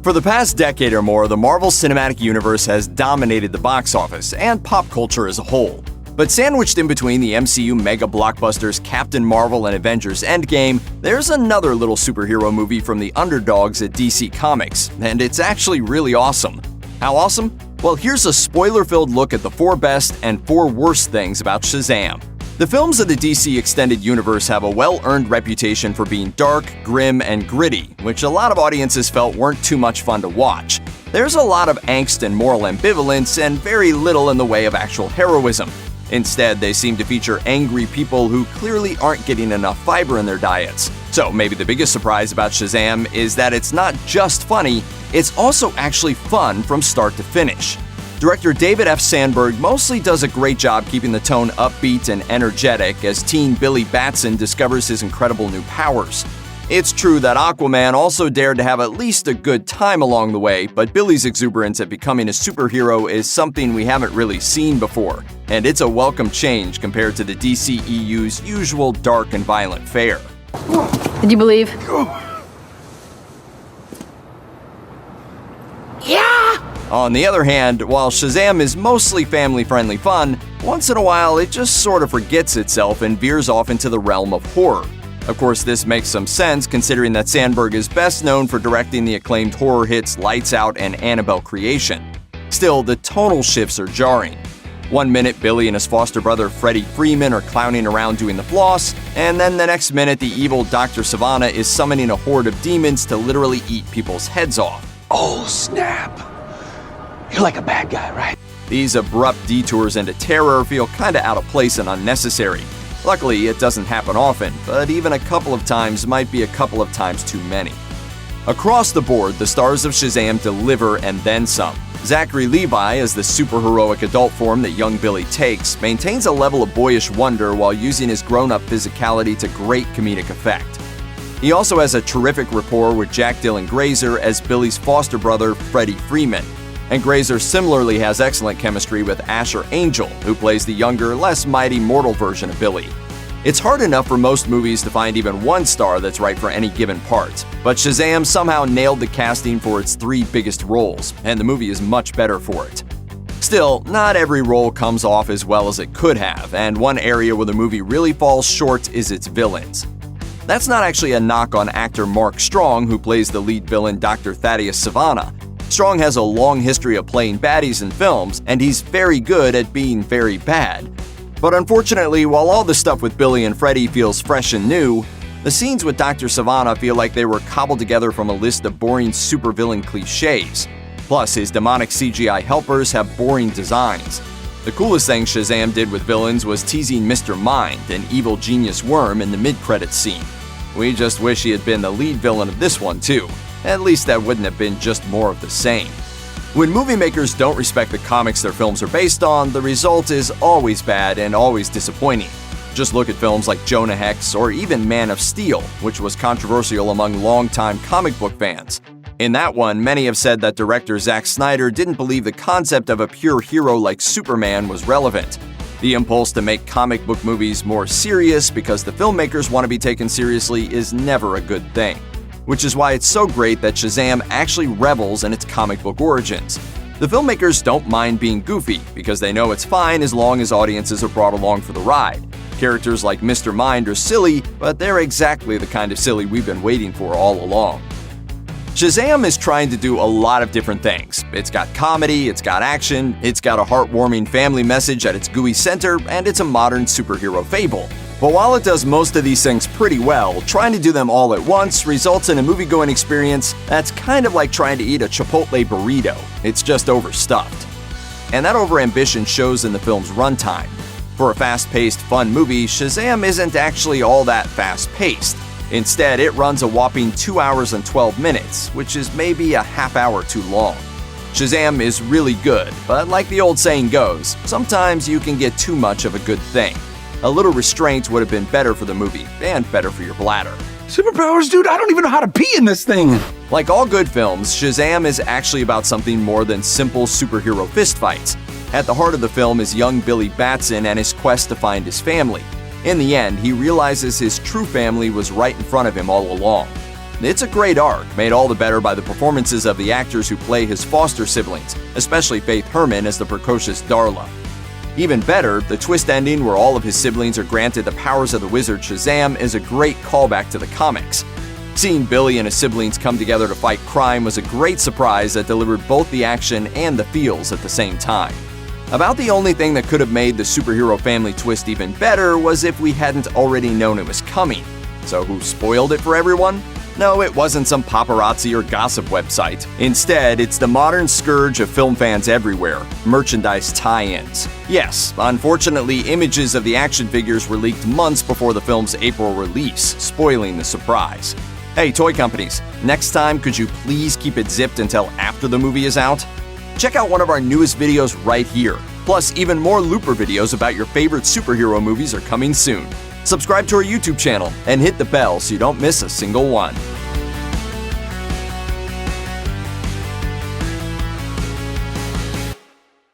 For the past decade or more, the Marvel Cinematic Universe has dominated the box office and pop culture as a whole. But sandwiched in between the MCU mega blockbusters Captain Marvel and Avengers Endgame, there's another little superhero movie from the underdogs at DC Comics, and it's actually really awesome. How awesome? Well, here's a spoiler-filled look at the 4 best and 4 worst things about Shazam. The films of the DC Extended Universe have a well-earned reputation for being dark, grim, and gritty, which a lot of audiences felt weren't too much fun to watch. There's a lot of angst and moral ambivalence, and very little in the way of actual heroism. Instead, they seem to feature angry people who clearly aren't getting enough fiber in their diets. So maybe the biggest surprise about Shazam is that it's not just funny, it's also actually fun from start to finish. Director David F. Sandberg mostly does a great job keeping the tone upbeat and energetic as teen Billy Batson discovers his incredible new powers. It's true that Aquaman also dared to have at least a good time along the way, but Billy's exuberance at becoming a superhero is something we haven't really seen before, and it's a welcome change compared to the DCEU's usual dark and violent fare. Did you believe? Yeah! On the other hand, while Shazam is mostly family-friendly fun, once in a while it just sort of forgets itself and veers off into the realm of horror. Of course, this makes some sense considering that Sandberg is best known for directing the acclaimed horror hits Lights Out and Annabelle Creation. Still, the tonal shifts are jarring. One minute, Billy and his foster brother Freddie Freeman are clowning around doing the floss, and then the next minute the evil Dr. Savannah is summoning a horde of demons to literally eat people's heads off. Oh, snap. You're like a bad guy, right? These abrupt detours into terror feel kinda out of place and unnecessary. Luckily, it doesn't happen often, but even a couple of times might be a couple of times too many. Across the board, the stars of Shazam deliver and then some. Zachary Levi, as the superheroic adult form that young Billy takes, maintains a level of boyish wonder while using his grown-up physicality to great comedic effect. He also has a terrific rapport with Jack Dylan Grazer as Billy's foster brother, Freddie Freeman. And Grazer similarly has excellent chemistry with Asher Angel, who plays the younger, less mighty mortal version of Billy. It's hard enough for most movies to find even one star that's right for any given part, but Shazam somehow nailed the casting for its 3 biggest roles, and the movie is much better for it. Still, not every role comes off as well as it could have, and one area where the movie really falls short is its villains. That's not actually a knock on actor Mark Strong, who plays the lead villain Dr. Thaddeus Savannah. Strong has a long history of playing baddies in films, and he's very good at being very bad. But unfortunately, while all the stuff with Billy and Freddie feels fresh and new, the scenes with Dr. Savannah feel like they were cobbled together from a list of boring supervillain cliches. Plus, his demonic CGI helpers have boring designs. The coolest thing Shazam did with villains was teasing Mr. Mind, an evil genius worm, in the mid-credits scene. We just wish he had been the lead villain of this one, too. At least that wouldn't have been just more of the same. When movie makers don't respect the comics their films are based on, the result is always bad and always disappointing. Just look at films like Jonah Hex or even Man of Steel, which was controversial among longtime comic book fans. In that one, many have said that director Zack Snyder didn't believe the concept of a pure hero like Superman was relevant. The impulse to make comic book movies more serious because the filmmakers want to be taken seriously is never a good thing. Which is why it's so great that Shazam actually revels in its comic book origins. The filmmakers don't mind being goofy because they know it's fine as long as audiences are brought along for the ride. Characters like Mr. Mind are silly, but they're exactly the kind of silly we've been waiting for all along. Shazam is trying to do a lot of different things. It's got comedy, it's got action, it's got a heartwarming family message at its gooey center, and it's a modern superhero fable. But while it does most of these things pretty well, trying to do them all at once results in a movie-going experience that's kind of like trying to eat a Chipotle burrito. It's just overstuffed. And that overambition shows in the film's runtime. For a fast-paced, fun movie, Shazam isn't actually all that fast-paced. Instead, it runs a whopping 2 hours and 12 minutes, which is maybe a half hour too long. Shazam is really good, but like the old saying goes, sometimes you can get too much of a good thing. A little restraint would have been better for the movie, and better for your bladder. Superpowers, dude, I don't even know how to pee in this thing! Like all good films, Shazam is actually about something more than simple superhero fistfights. At the heart of the film is young Billy Batson and his quest to find his family. In the end, he realizes his true family was right in front of him all along. It's a great arc, made all the better by the performances of the actors who play his foster siblings, especially Faith Herman as the precocious Darla. Even better, the twist ending where all of his siblings are granted the powers of the wizard Shazam is a great callback to the comics. Seeing Billy and his siblings come together to fight crime was a great surprise that delivered both the action and the feels at the same time. About the only thing that could have made the superhero family twist even better was if we hadn't already known it was coming. So who spoiled it for everyone? No, it wasn't some paparazzi or gossip website. Instead, it's the modern scourge of film fans everywhere, merchandise tie-ins. Yes, unfortunately, images of the action figures were leaked months before the film's April release, spoiling the surprise. Hey, toy companies, next time could you please keep it zipped until after the movie is out? Check out one of our newest videos right here. Plus, even more Looper videos about your favorite superhero movies are coming soon. Subscribe to our YouTube channel and hit the bell so you don't miss a single one.